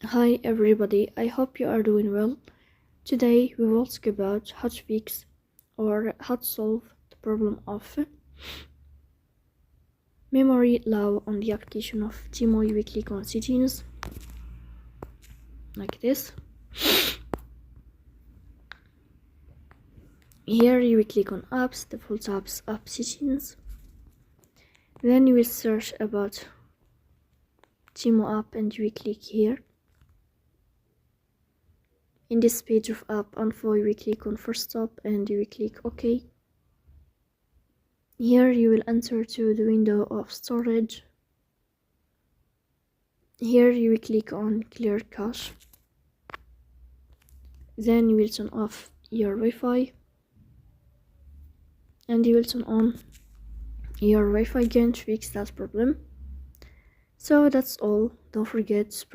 Hi everybody, I hope you are doing well. Today we will talk about how to fix or how to solve the problem of memory low on the application of Temu. You will click on settings like this. Here you will click on apps, default apps, app settings. Then you will search about Temu app and you will click here. In this page of app info, you will click on first stop and you will click OK. Here you will enter to the window of storage. Here you will click on clear cache. Then you will turn off your Wi-Fi and you will turn on your Wi-Fi again to fix that problem. So that's all. Don't forget to